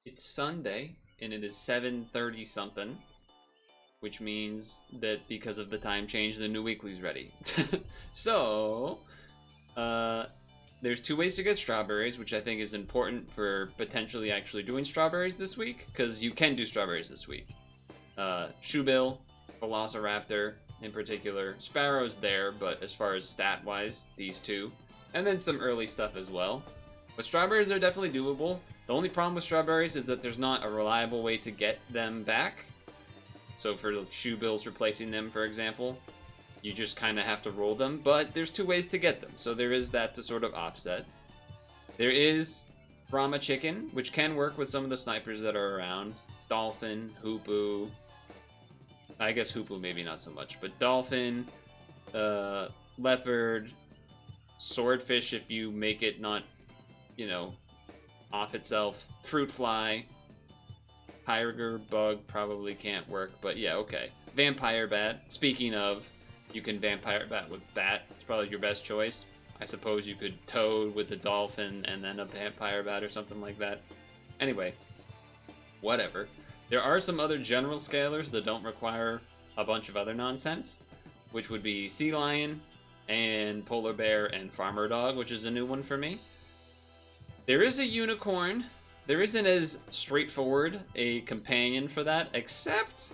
It's Sunday, and it is 7:30 something, which means that because of the time change, the new weekly's ready. So, uh, there's two ways to get strawberries, which I think is important for potentially actually doing strawberries this week, because you can do strawberries this week. Shoebill, Velociraptor in particular. Sparrow's there, but as far as stat-wise, these two. And then some early stuff as well. But strawberries are definitely doable. The only problem with strawberries is that there's not a reliable way to get them back. So for Shoebills replacing them, for example, you just kind of have to roll them. But there's two ways to get them, so there is that to sort of offset. There is Brahma Chicken, which can work with some of the snipers that are around. Dolphin, Hoopoe. I guess Hoopoe maybe not so much, but Dolphin, Leopard, Swordfish if you make it not, you know, off itself. Fruit Fly, Tiger Bug probably can't work, but yeah, okay. Vampire Bat. Speaking of, you can Vampire Bat with Bat. It's probably your best choice. I suppose you could Toad with the Dolphin and then a Vampire Bat or something like that. Anyway, whatever. There are some other general scalers that don't require a bunch of other nonsense, which would be Sea Lion and Polar Bear and Farmer Dog, which is a new one for me. There is a Unicorn. There isn't as straightforward a companion for that, except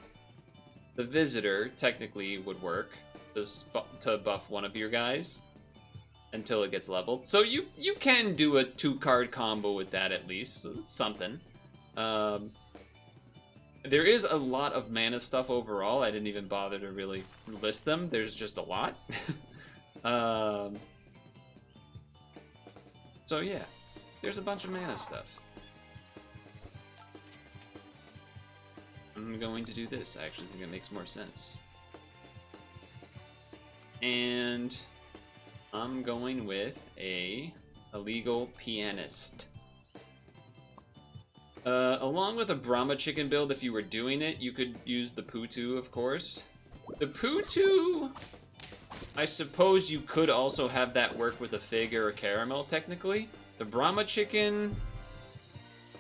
the Visitor technically would work to buff one of your guys until it gets leveled. So you can do a 2-card combo with that at least, so it's something. There is a lot of mana stuff overall. I didn't even bother to really list them. There's just a lot. So yeah, there's a bunch of mana stuff. I'm going to do this. I actually think it makes more sense. And I'm going with a illegal pianist. Along with a Brahma Chicken build, if you were doing it, you could use the Purtle, of course. The Purtle, I suppose you could also have that work with a Fig or a Caramel, technically. The Brahma Chicken,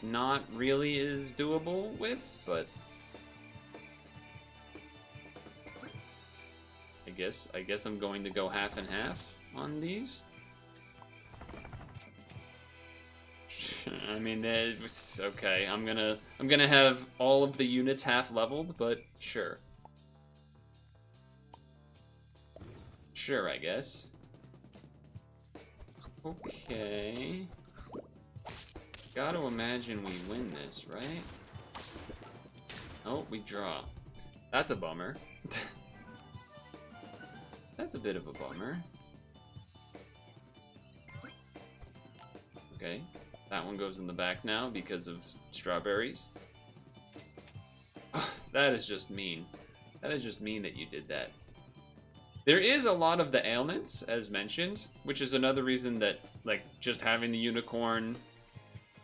not really is doable with, but I guess I'm going to go half and half on these. I mean, it's okay. I'm gonna have all of the units half leveled, but sure. Sure, I guess. Okay. Gotta imagine we win this, right? Oh, we draw. That's a bummer. That's a bit of a bummer. Okay. That one goes in the back now because of strawberries. Oh, that is just mean. That is just mean that you did that. There is a lot of the ailments, as mentioned, which is another reason that, like, just having the unicorn...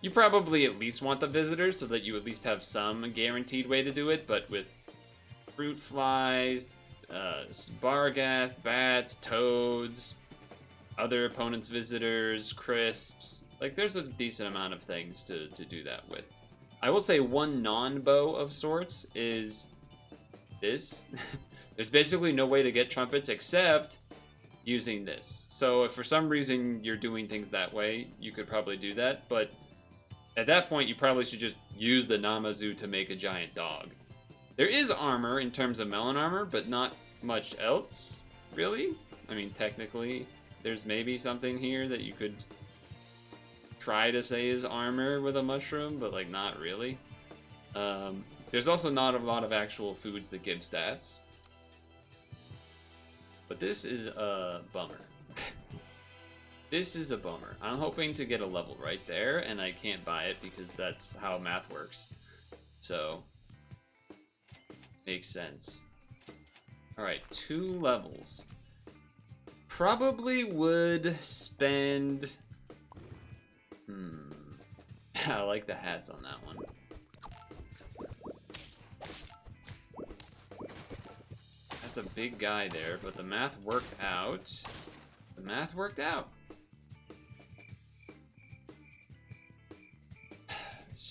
You probably at least want the visitors so that you at least have some guaranteed way to do it, but with fruit flies, Barghast, bats, toads, other opponents' visitors, crisps... Like, there's a decent amount of things to do that with. I will say one non-bow of sorts is this. There's basically no way to get trumpets except using this. So if for some reason you're doing things that way, you could probably do that. But at that point, you probably should just use the Namazu to make a giant dog. There is armor in terms of melon armor, but not much else, really. I mean, technically, there's maybe something here that you could... try to say is armor with a mushroom, but like not really. There's also not a lot of actual foods that give stats. But this is a bummer. This is a bummer. I'm hoping to get a level right there, and I can't buy it because that's how math works. So, makes sense. Alright, 2 levels. Probably would spend... I like the hats on that one. That's a big guy there, but the math worked out. The math worked out.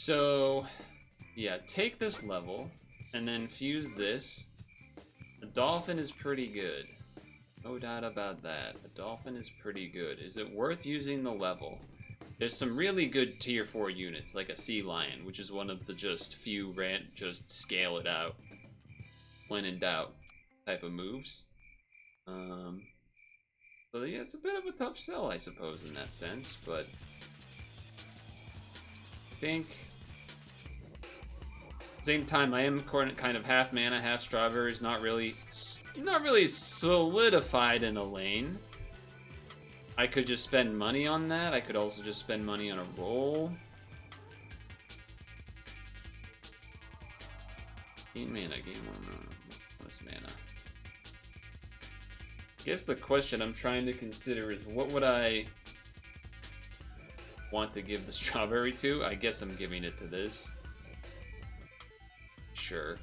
So, yeah, take this level, and then fuse this. The dolphin is pretty good. No doubt about that. The dolphin is pretty good. Is it worth using the level? There's some really good tier 4 units, like a sea lion, which is one of the just few just scale it out when in doubt type of moves. So yeah, it's a bit of a tough sell, I suppose, in that sense, but I think same time I am kind of half mana, half strawberries, not really solidified in a lane. I could just spend money on that. I could also just spend money on a roll. 8 mana, game 1. Less mana. I guess the question I'm trying to consider is what would I want to give the strawberry to? I guess I'm giving it to this. Sure.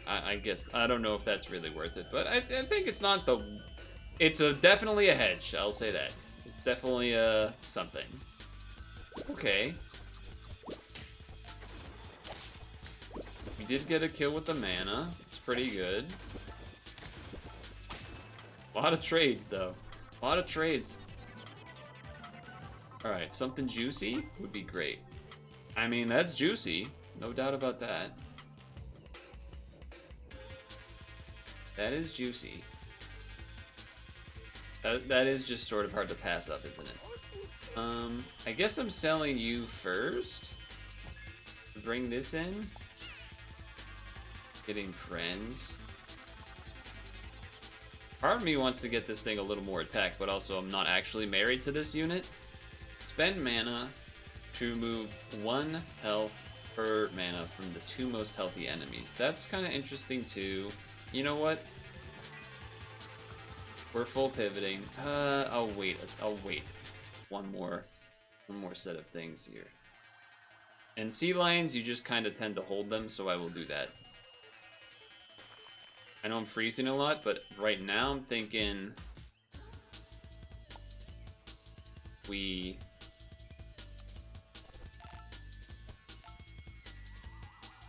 I guess, I don't know if that's really worth it, but I think it's not the... It's definitely a hedge, I'll say that. It's definitely something. Okay. We did get a kill with the mana. It's pretty good. A lot of trades, though. A lot of trades. Alright, something juicy would be great. I mean, that's juicy. No doubt about that. That is juicy. That is just sort of hard to pass up, isn't it? I guess I'm selling you first. Bring this in. Getting friends. Part of me wants to get this thing a little more attack, but also I'm not actually married to this unit. Spend mana to remove 1 health per mana from the 2 most healthy enemies. That's kind of interesting too. You know what? We're full pivoting. I'll wait. One more set of things here. And sea lions, you just kind of tend to hold them, so I will do that. I know I'm freezing a lot, but right now I'm thinking we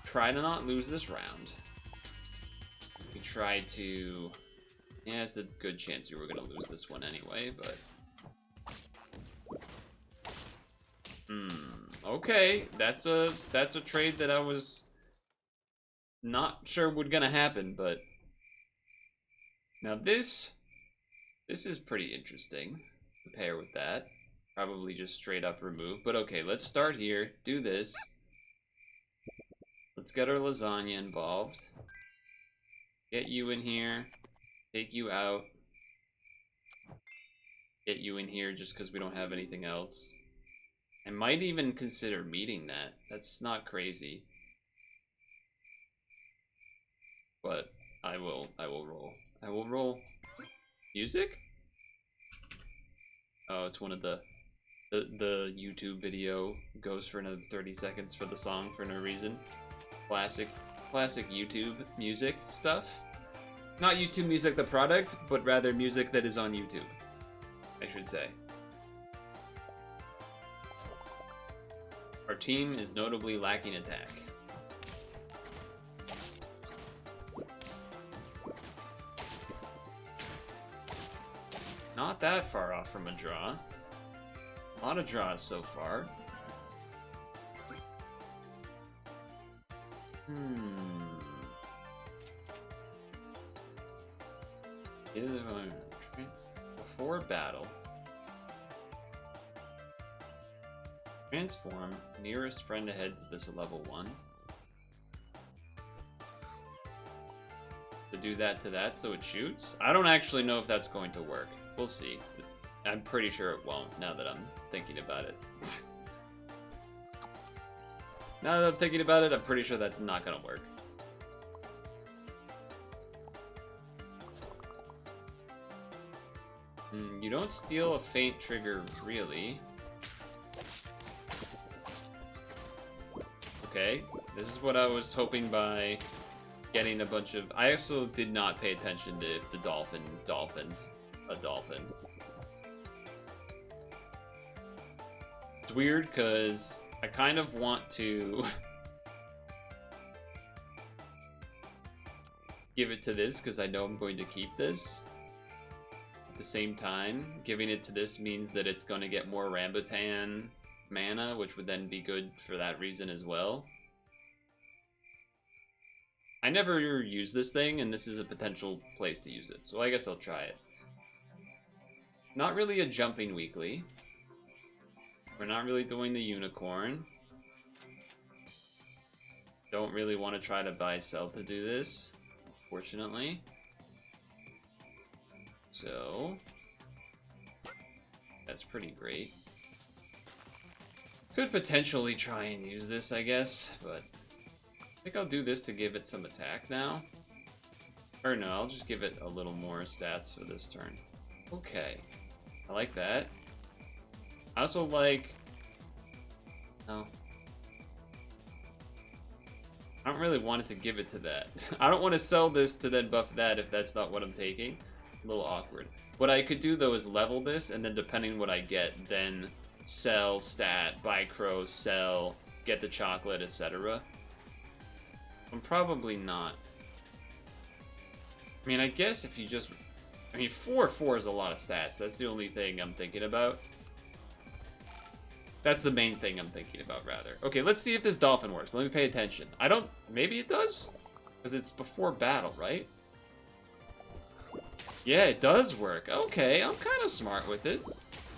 try to not lose this round. We try to... Yeah, it's a good chance you were going to lose this one anyway, but... Okay, that's a trade that I was not sure would gonna happen, but... Now this is pretty interesting to pair with that. Probably just straight up remove, but okay, let's start here, do this. Let's get our lasagna involved. Get you in here. Take you out. Get you in here just because we don't have anything else. I might even consider meeting that. That's not crazy. But I will roll. I will roll. Music? Oh, it's one of the YouTube video goes for another 30 seconds for the song for no reason. Classic YouTube music stuff. Not YouTube music the product, but rather music that is on YouTube, I should say. Our team is notably lacking attack. Not that far off from a draw. A lot of draws so far. Before battle, transform nearest friend ahead to this level 1. To do that to that so it shoots? I don't actually know if that's going to work. We'll see. I'm pretty sure it won't now that I'm thinking about it. Now that I'm thinking about it, I'm pretty sure that's not gonna work. You don't steal a faint trigger, really. Okay, this is what I was hoping by getting a bunch of... I also did not pay attention to if the dolphined a dolphin. It's weird, because I kind of want to give it to this because I know I'm going to keep this. At the same time, giving it to this means that it's going to get more Rambutan mana, which would then be good for that reason as well. I never use this thing, and this is a potential place to use it, so I guess I'll try it. Not really a jumping weekly. We're not really doing the unicorn. Don't really want to try to buy sell to do this, fortunately. So, that's pretty great. Could potentially try and use this, I guess, but I think I'll do this to give it some attack now. Or no, I'll just give it a little more stats for this turn. Okay, I like that. I also like... No. I don't really want it to give it to that. I don't want to sell this to then buff that if that's not what I'm taking. A little awkward. What I could do though is level this, and then depending what I get, then sell, stat, buy crow, sell, get the chocolate, etc. I'm probably not. I mean, I guess if you just... I mean, 4/4 is a lot of stats. That's the only thing I'm thinking about. That's the main thing I'm thinking about, rather. Okay, let's see if this dolphin works. Let me pay attention. I don't... Maybe it does? Because it's before battle, right? Yeah, it does work. Okay, I'm kind of smart with it.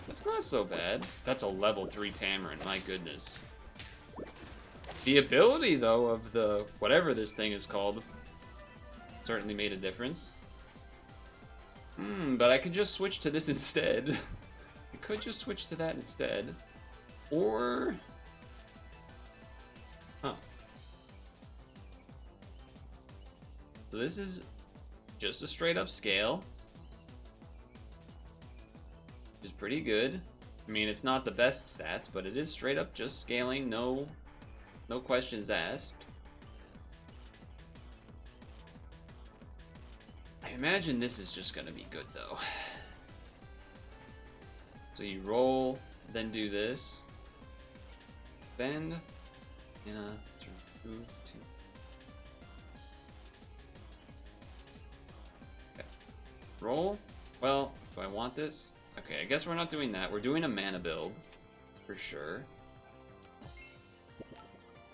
That's not so bad. That's a level 3 Tamarin, my goodness. The ability, though, of the... whatever this thing is called... certainly made a difference. But I could just switch to this instead. I could just switch to that instead. Or... Huh. So this is just a straight up scale. Which is pretty good. I mean, it's not the best stats, but it is straight up just scaling, no questions asked. I imagine this is just gonna be good though. So you roll, then do this. Bend, and move to. Okay. Roll. Well, do I want this? Okay, I guess we're not doing that. We're doing a mana build, for sure.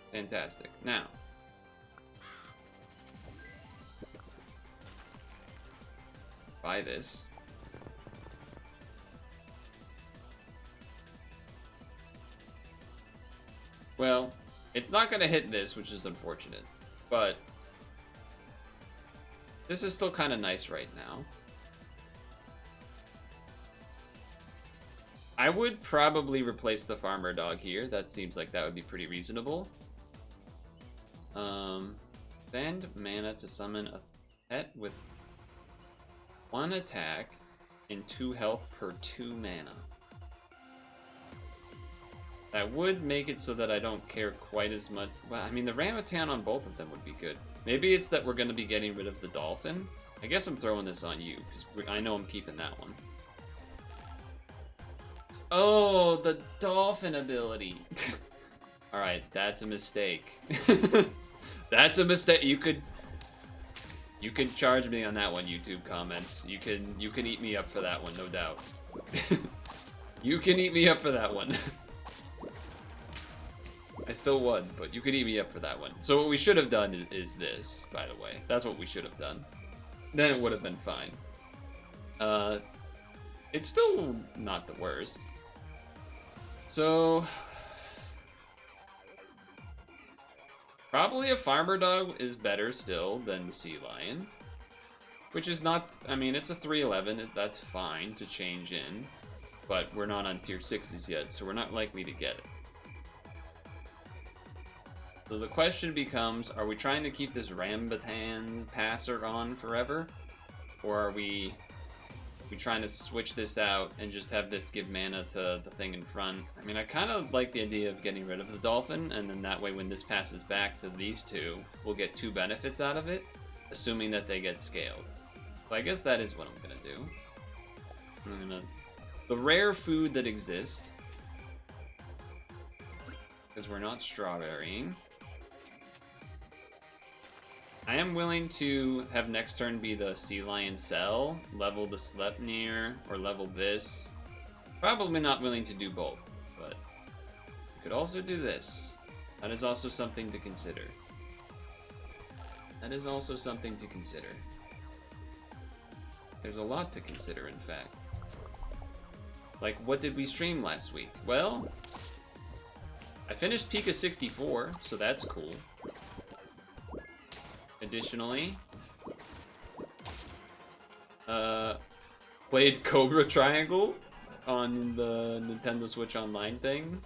Fantastic. Now. Buy this. Well, it's not going to hit this, which is unfortunate. But this is still kind of nice right now. I would probably replace the farmer dog here. That seems like that would be pretty reasonable. Spend mana to summon a pet with 1 attack and 2 health per 2 mana. That would make it so that I don't care quite as much. Well, I mean, the Rambutan on both of them would be good. Maybe it's that we're going to be getting rid of the dolphin. I guess I'm throwing this on you, because I know I'm keeping that one. Oh, the dolphin ability. Alright, that's a mistake. That's a mistake. You could charge me on that one, YouTube comments. You can eat me up for that one, no doubt. You can eat me up for that one. I still won, but you could eat me up for that one. So what we should have done is this, by the way. That's what we should have done. Then it would have been fine. It's still not the worst. So... probably a farmer dog is better still than the sea lion. Which is not... I mean, it's a 311. That's fine to change in. But we're not on tier 6s yet, so we're not likely to get it. So the question becomes, are we trying to keep this Rambutan passer on forever? Or are we trying to switch this out and just have this give mana to the thing in front? I mean, I kind of like the idea of getting rid of the dolphin, and then that way when this passes back to these two, we'll get 2 benefits out of it, assuming that they get scaled. So I guess that is what I'm gonna do. I'm gonna... The rare food that exists... because we're not strawberrying. I am willing to have next turn be the Sea Lion Cell, level the Sleipnir, or level this. Probably not willing to do both, but we could also do this. That is also something to consider. That is also something to consider. There's a lot to consider, in fact. Like, what did we stream last week? Well, I finished Pika 64, so that's cool. Additionally, played Cobra Triangle on the Nintendo Switch Online thing.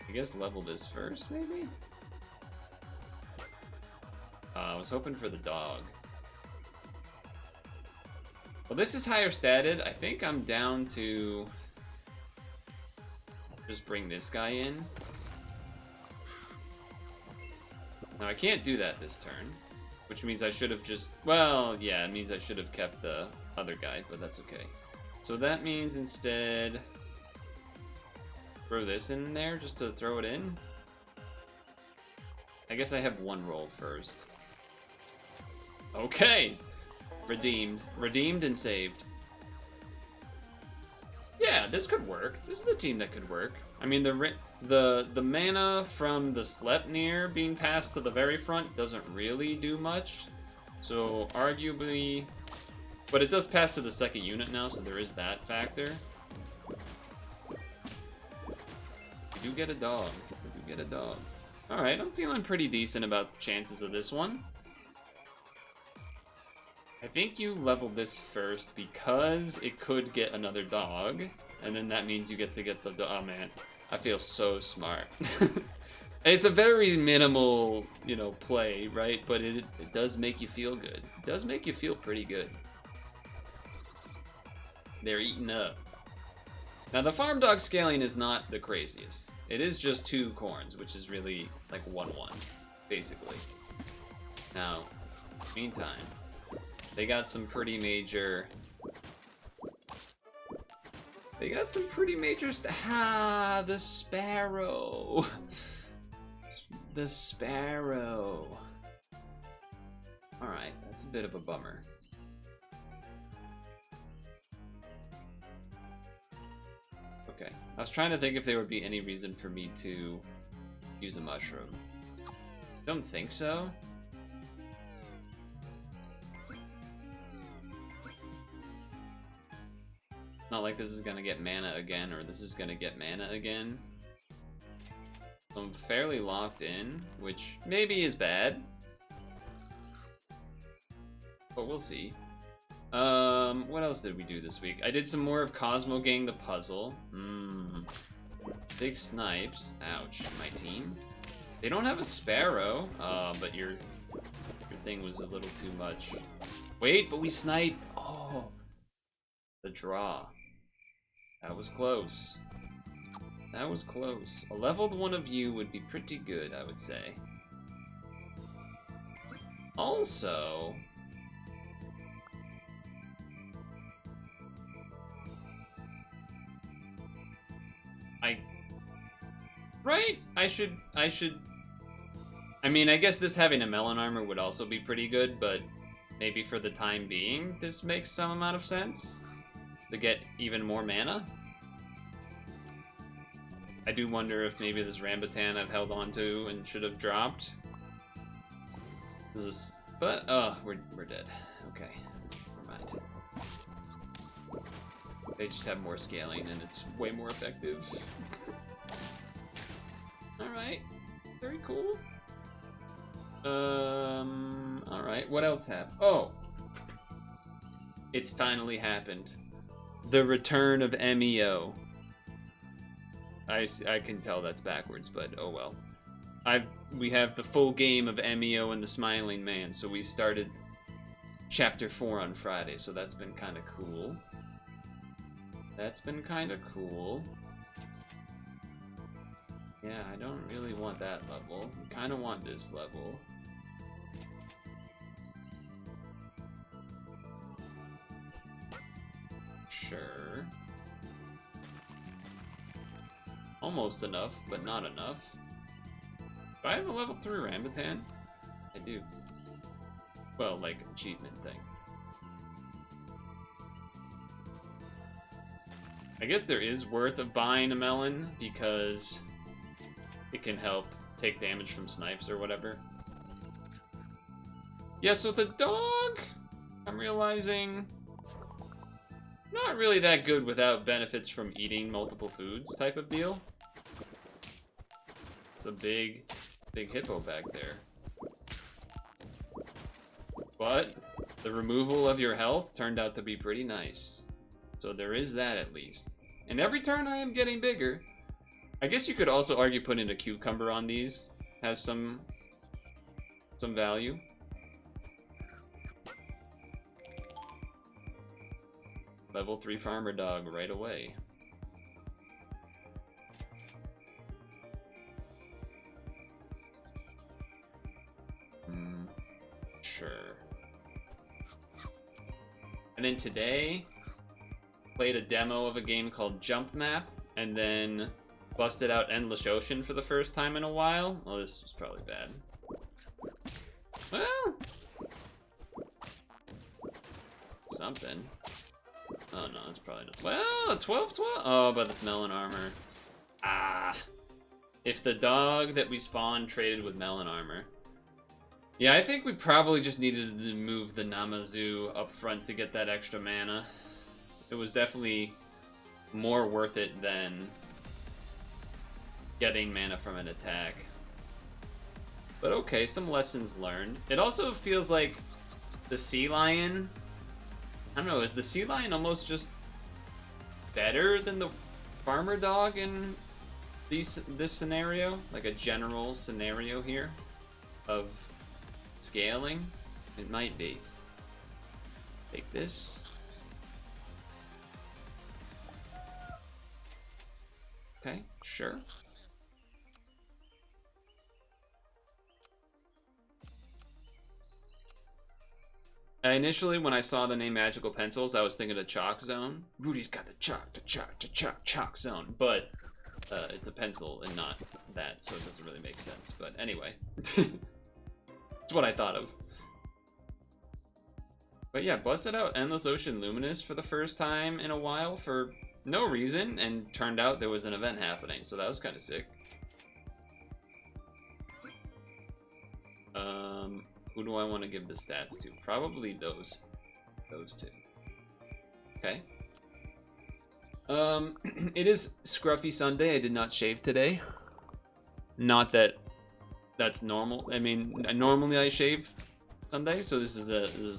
I guess level this first, maybe? I was hoping for the dog. Well, this is higher statted. I think I'm down to just bring this guy in. Now, I can't do that this turn, which means I should have just... Well, yeah, it means I should have kept the other guy, but that's okay. So that means instead... Throw this in there just to throw it in? I guess I have one roll first. Okay! Redeemed. Redeemed and saved. Yeah, this could work. This is a team that could work. I mean, the mana from the Sleipnir being passed to the very front doesn't really do much. So, arguably... But it does pass to the second unit now, so there is that factor. We do get a dog. We do get a dog. Alright, I'm feeling pretty decent about the chances of this one. I think you level this first because it could get another dog, and then that means you get the oh man, I feel so smart. It's a very minimal, you know, play, right? But it does make you feel good. It does make you feel pretty good. They're eating up. Now the farm dog scaling is not the craziest. It is just 2 corns, which is really like 1-1, basically. Now, meantime, they got some pretty major... They got some pretty major the sparrow! The sparrow. Alright, that's a bit of a bummer. Okay, I was trying to think if there would be any reason for me to use a mushroom. Don't think so. Not like this is gonna get mana again, or this is gonna get mana again. So I'm fairly locked in, which maybe is bad. But we'll see. What else did we do this week? I did some more of Cosmo Gang the Puzzle. Big snipes. Ouch, my team. They don't have a sparrow, but your thing was a little too much. Wait, but we sniped. Oh, the draw. That was close. That was close. A leveled one of you would be pretty good, I would say. Also... Right? I should... I mean, I guess this having a melon armor would also be pretty good, but maybe for the time being, this makes some amount of sense. To get even more mana. I do wonder if maybe this Rambutan I've held on to and should have dropped. But, we're dead. Okay, never mind. They just have more scaling and it's way more effective. Alright, very cool. Alright, what else happened? Oh! It's finally happened. The return of MEO. I can tell that's backwards, but oh well. We have the full game of MEO and the Smiling Man, so we started Chapter 4 on Friday, so that's been kind of cool. That's been kind of cool. Yeah, I don't really want that level. I kind of want this level. Sure. Almost enough, but not enough. Do I have a level 3 Rambutan? I do. Well, like, achievement thing. I guess there is worth of buying a melon, because it can help take damage from snipes or whatever. Yeah, so the dog, I'm realizing, not really that good without benefits from eating multiple foods type of deal. It's a big hippo back there. But the removal of your health turned out to be pretty nice. So there is that at least. And every turn I am getting bigger. I guess you could also argue putting a cucumber on these has some value. Level 3 farmer dog right away. Sure. And then today, played a demo of a game called Jump Map, and then busted out Endless Ocean for the first time in a while. Well, this was probably bad. Well, something. Oh no, it's probably not. Well, a 12-12. Oh, but this melon armor. Ah. If the dog that we spawned traded with melon armor. Yeah, I think we probably just needed to move the Namazu up front to get that extra mana. It was definitely more worth it than getting mana from an attack. But okay, some lessons learned. It also feels like the sea lion, I don't know, is the sea lion almost just better than the farmer dog in this scenario? Like a general scenario here of scaling? It might be. Take this. Okay, sure. Initially, when I saw the name Magical Pencils, I was thinking of Chalk Zone. Rudy's got the chalk zone, but it's a pencil and not that, so it doesn't really make sense. But anyway, it's what I thought of. But yeah, busted out Endless Ocean Luminous for the first time in a while for no reason, and turned out there was an event happening, so that was kind of sick. Who do I want to give the stats to? Probably those two. Okay. It is Scruffy Sunday. I did not shave today. Not that that's normal. I mean, normally I shave Sunday, so this is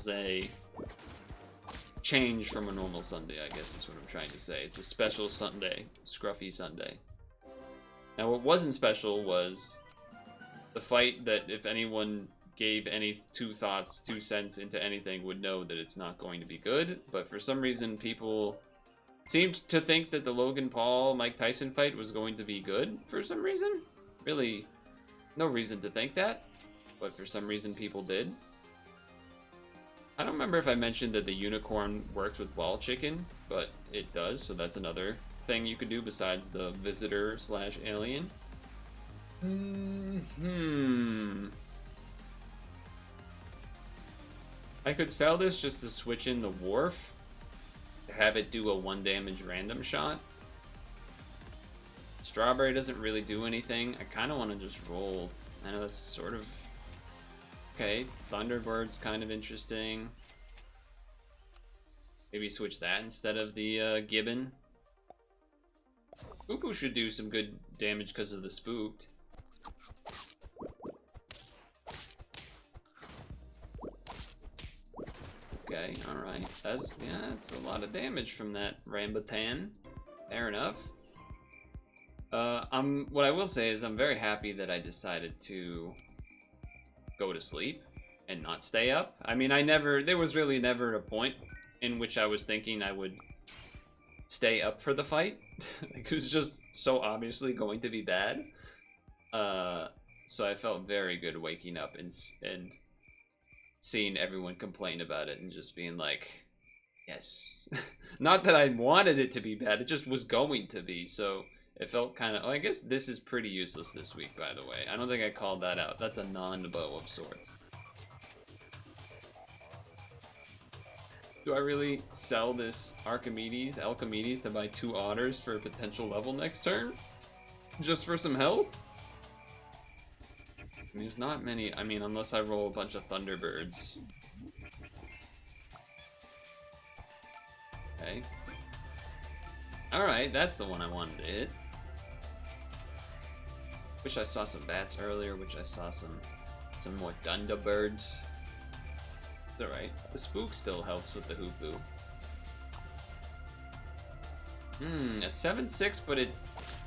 a change from a normal Sunday, I guess is what I'm trying to say. It's a special Sunday, Scruffy Sunday. Now, what wasn't special was the fight that if anyone gave any 2 cents into anything would know that it's not going to be good, but for some reason people seemed to think that the Logan Paul Mike Tyson fight was going to be good for some reason. Really, no reason to think that, but for some reason people did. I don't remember if I mentioned that the unicorn worked with wall chicken, but it does, so that's another thing you could do besides the visitor / alien. I could sell this just to switch in the Wharf, to have it do a 1 damage random shot. Strawberry doesn't really do anything. I kind of want to just roll. I know that's sort of... Okay, Thunderbird's kind of interesting. Maybe switch that instead of the Gibbon. Cuckoo should do some good damage because of the Spooked. Okay, alright. That's a lot of damage from that Rambutan. Fair enough. What I will say is I'm very happy that I decided to go to sleep and not stay up. I mean, there was really never a point in which I was thinking I would stay up for the fight. It was just so obviously going to be bad. So I felt very good waking up and seeing everyone complain about it and just being like, yes. Not that I wanted it to be bad, it just was going to be, so It felt kind of... Oh, I guess this is pretty useless this week, by the way. I don't think I called that out. That's a non-bow of sorts. Do I really sell this Alchemedes to buy 2 otters for a potential level next turn? Just for some health? I mean, there's not many... I mean, unless I roll a bunch of Thunderbirds. Okay. Alright, that's the one I wanted to hit. Wish I saw some bats earlier, wish I saw some more Thunderbirds. It's alright. The spook still helps with the hoopoo. A 7/6, but it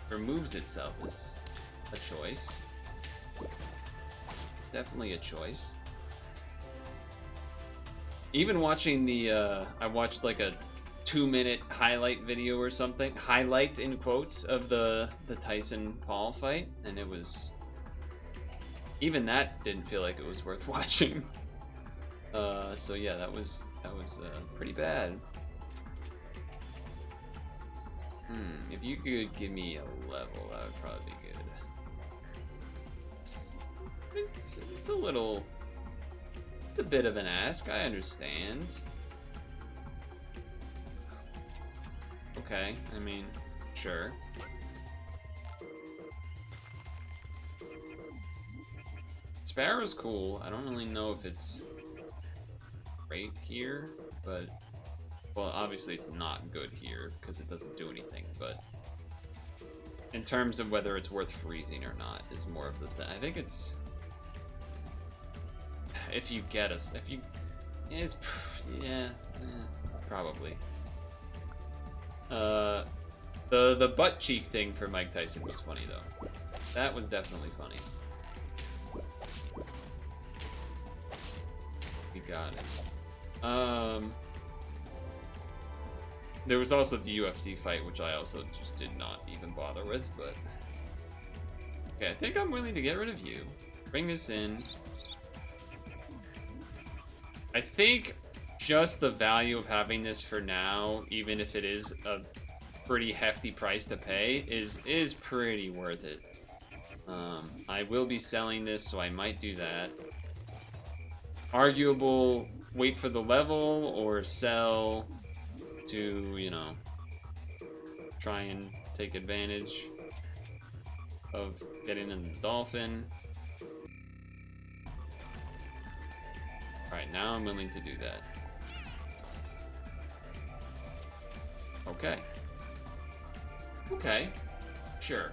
removes itself is a choice. It's definitely a choice. Even watching the, I watched like a 2-minute highlight video or something, highlight in quotes, of the Tyson Paul fight, and it was, even that didn't feel like it was worth watching. So yeah, that was pretty bad. If you could give me a level, that would probably be good. It's a little, it's a bit of an ask, I understand. Okay, I mean, sure. Sparrow's cool. I don't really know if it's great here, but, well, obviously it's not good here because it doesn't do anything, but in terms of whether it's worth freezing or not is more of the thing. I think it's, if you get us, if you, it's, yeah, probably. The butt cheek thing for Mike Tyson was funny though. That was definitely funny. You got it. There was also the UFC fight, which I also just did not even bother with, but okay, I think I'm willing to get rid of you. Bring this in. I think just the value of having this for now, even if it is a pretty hefty price to pay, is pretty worth it. I will be selling this, so I might do that. Arguable, wait for the level or sell to, you know, try and take advantage of getting in the dolphin. Alright, now I'm willing to do that. Okay. Okay. Sure.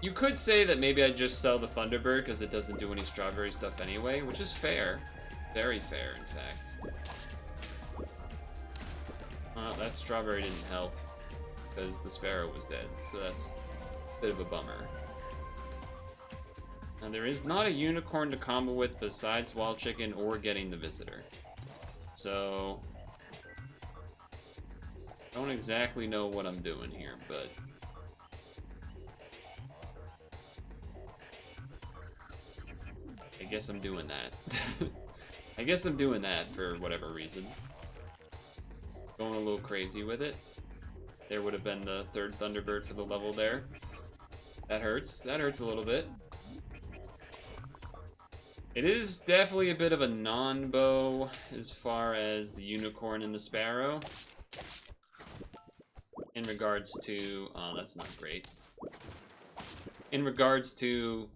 You could say that maybe I just sell the Thunderbird because it doesn't do any strawberry stuff anyway, which is fair. Very fair, in fact. That strawberry didn't help because the sparrow was dead, so that's a bit of a bummer. Now, there is not a unicorn to combo with besides Wild Chicken or getting the visitor. So, don't exactly know what I'm doing here, but I guess I'm doing that. I guess I'm doing that for whatever reason. Going a little crazy with it. There would have been the 3rd Thunderbird for the level there. That hurts. That hurts a little bit. It is definitely a bit of a non-bow as far as the unicorn and the sparrow. In regards to... oh, that's not great. In regards to...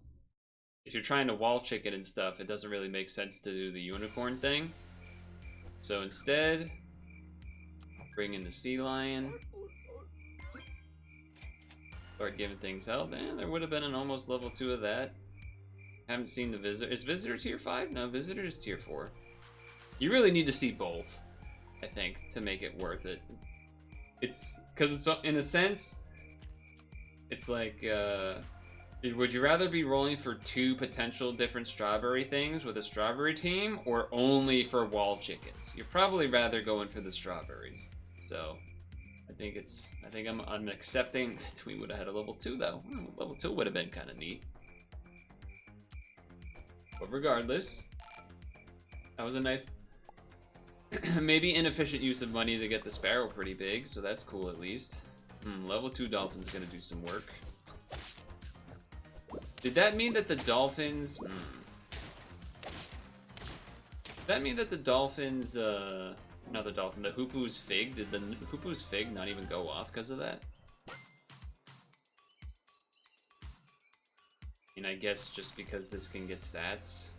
if you're trying to wall chicken and stuff, it doesn't really make sense to do the unicorn thing. So instead, bring in the sea lion. Start giving things health. And there would have been an almost level 2 of that. Haven't seen the visitor. Is visitor tier 5? No, visitor is tier 4. You really need to see both, I think, to make it worth it. It's because it's, in a sense, it's like, would you rather be rolling for 2 potential different strawberry things with a strawberry team, or only for wall chickens? You're probably rather going for the strawberries. So I think I'm accepting that we would have had a level 2 though. Level 2 would have been kind of neat. But regardless, that was a nice Maybe inefficient use of money to get the sparrow pretty big, so that's cool at least. Level 2 dolphin's gonna do some work. Did that mean that the dolphins... Did that mean that the dolphins, not the dolphin, the Hoopoe's Fig, did the Hoopoe's Fig not even go off because of that? I mean, I guess just because this can get stats.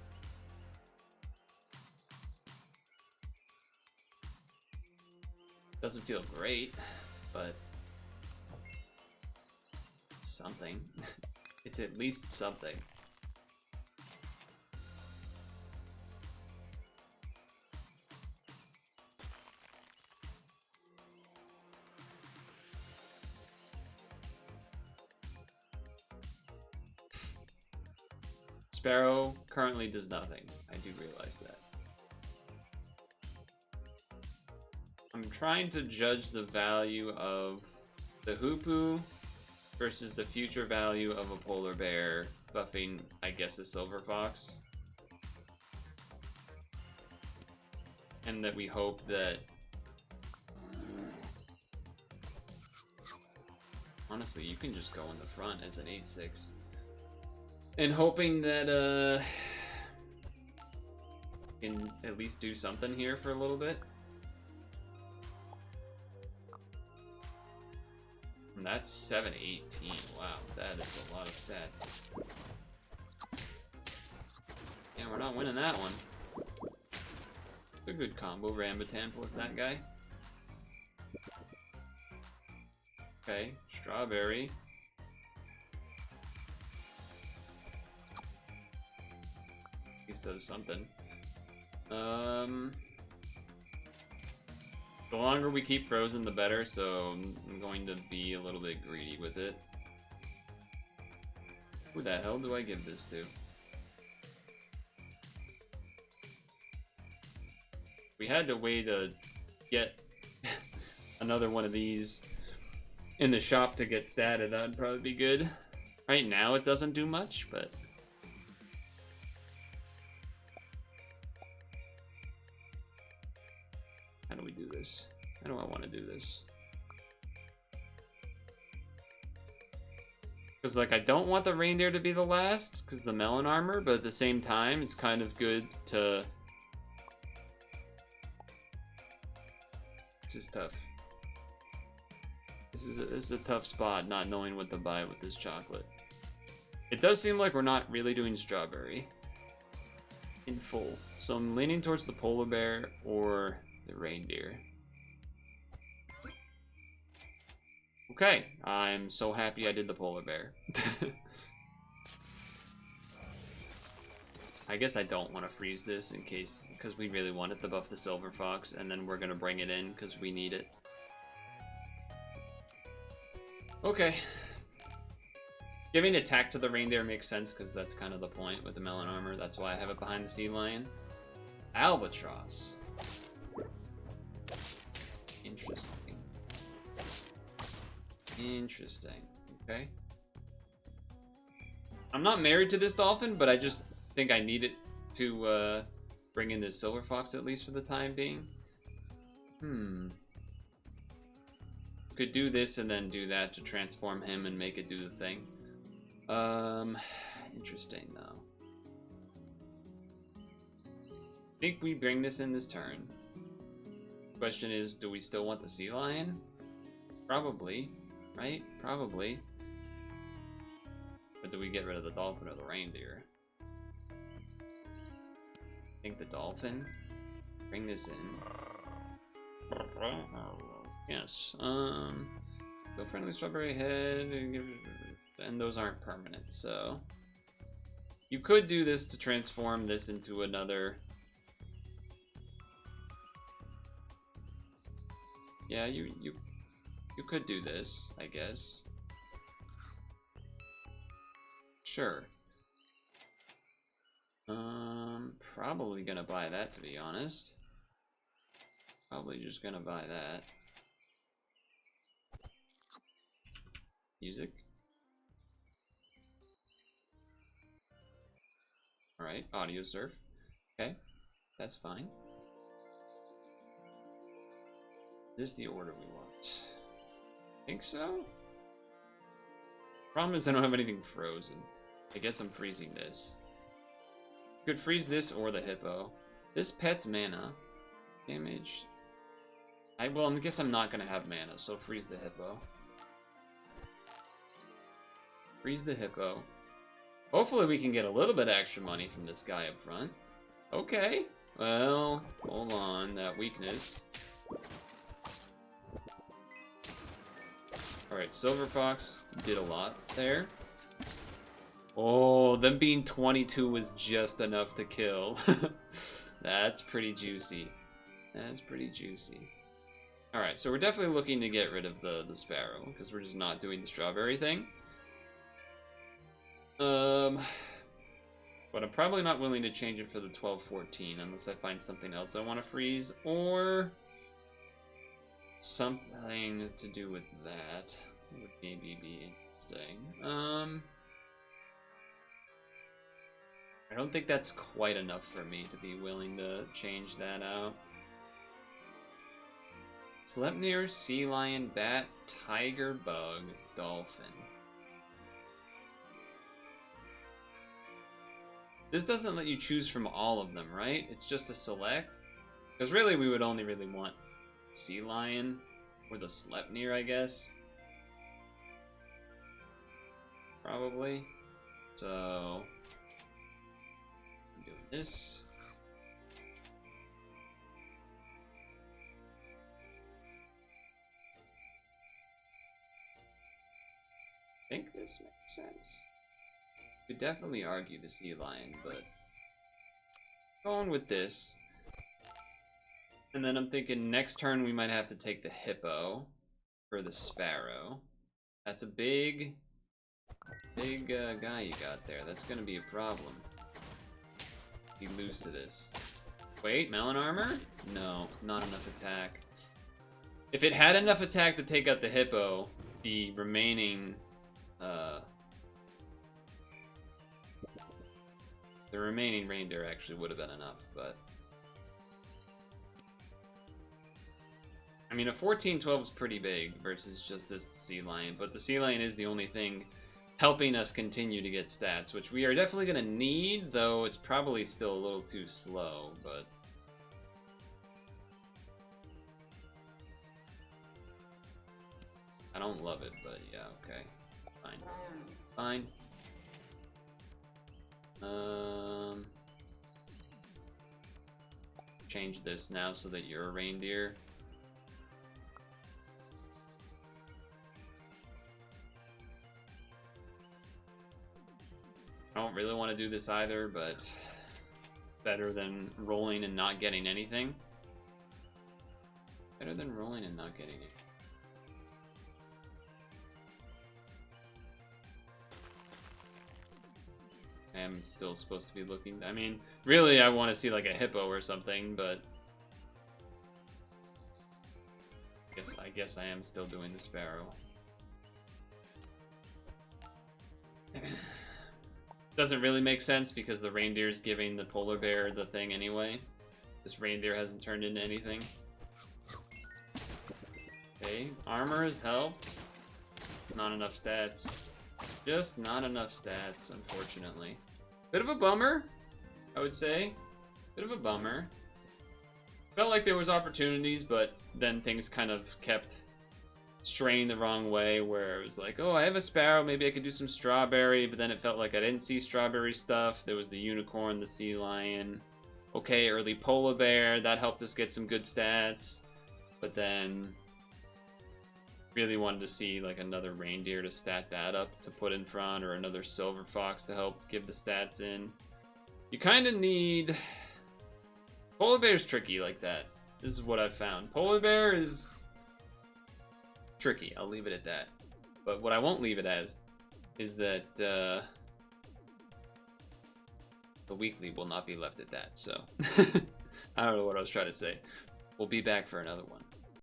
Doesn't feel great, but something. It's at least something. Sparrow currently does nothing. I do realize that. I'm trying to judge the value of the Hoopoe versus the future value of a polar bear buffing, I guess, a silver fox. And that we hope that... Honestly, you can just go in the front as an 8-6. And hoping that, can at least do something here for a little bit. And that's 7-18. Wow, that is a lot of stats. Yeah, we're not winning that one. A good combo. Rambutan plus that guy. Okay, strawberry. At least does something. The longer we keep frozen, the better, so I'm going to be a little bit greedy with it. Who the hell do I give this to? We had to wait to get another one of these in the shop to get statted. That would probably be good. Right now it doesn't do much, but... How do we do this? How do I want to do this? Because, like, I don't want the reindeer to be the last, because the melon armor, but at the same time, it's kind of good to... This is tough. This is a tough spot, not knowing what to buy with this chocolate. It does seem like we're not really doing strawberry in full. So I'm leaning towards the polar bear or the reindeer. Okay, I'm so happy I did the polar bear. I guess I don't want to freeze this in case, because we really want it to buff the silver fox, and then we're going to bring it in because we need it. Okay. Giving attack to the reindeer makes sense because that's kind of the point with the melon armor. That's why I have it behind the sea lion. Albatross. Interesting. Interesting. Okay. I'm not married to this dolphin, but I just think I need it to bring in this silver fox at least for the time being. Could do this and then do that to transform him and make it do the thing. Interesting though. I think we bring this in this turn. Question is, do we still want the sea lion? Probably, right? Probably. But do we get rid of the dolphin or the reindeer? I think the dolphin. Bring this in. Yes. Go friendly strawberry head. And those aren't permanent, so you could do this to transform this into another. Yeah, you could do this, I guess. Sure. Probably gonna buy that, to be honest. Probably just gonna buy that. Music. Alright, audio surf. Okay, that's fine. Is this the order we want? Think so? Problem is I don't have anything frozen. I guess I'm freezing this. Could freeze this or the hippo. This pet's mana. Damage. Well, I guess I'm not gonna have mana, so freeze the hippo. Freeze the hippo. Hopefully we can get a little bit of extra money from this guy up front. Okay. Well, hold on. That weakness. Alright, Silver Fox did a lot there. Oh, them being 22 was just enough to kill. That's pretty juicy. That's pretty juicy. Alright, so we're definitely looking to get rid of the sparrow, because we're just not doing the strawberry thing. But I'm probably not willing to change it for the 12-14 unless I find something else I want to freeze, or something to do with that would maybe be interesting. I don't think that's quite enough for me to be willing to change that out. Sleipnir, Sea Lion, Bat, Tiger, Bug, Dolphin. This doesn't let you choose from all of them, right? It's just a select? Because really, we would only really want Sea Lion or the Sleipnir, I guess. Probably. So, I'm doing this. I think this makes sense. Could definitely argue the Sea Lion, but going with this. And then I'm thinking next turn we might have to take the hippo for the sparrow. That's a big guy you got there. That's gonna be a problem. You lose to this. Wait, melon armor? No, not enough attack. If it had enough attack to take out the hippo, the remaining reindeer actually would have been enough, but I mean, a 14-12 is pretty big versus just this Sea Lion, but the Sea Lion is the only thing helping us continue to get stats, which we are definitely going to need, though it's probably still a little too slow, but I don't love it, but yeah, okay. Fine. Change this now so that you're a reindeer. I don't really want to do this either, but better than rolling and not getting anything. Better than rolling and not getting it. I am still supposed to be looking. I mean, really, I want to see like a hippo or something, but I guess I am still doing the sparrow. Doesn't really make sense because the reindeer's giving the polar bear the thing anyway. This reindeer hasn't turned into anything. Okay, armor has helped. Not enough stats. Just not enough stats, unfortunately. Bit of a bummer, I would say. Bit of a bummer. Felt like there was opportunities, but then things kind of kept straying the wrong way, where it was like, oh, I have a sparrow, maybe I could do some strawberry, but then it felt like I didn't see strawberry stuff. There was the unicorn, the sea lion. Okay, early polar bear, that helped us get some good stats, but then really wanted to see like another reindeer to stat that up to put in front, or another silver fox to help give the stats in. You kind of need... Polar bear's tricky like that. This is what I've found. Polar bear is tricky, I'll leave it at that. But what I won't leave it as is that the weekly will not be left at that, so I don't know what I was trying to say. We'll be back for another one.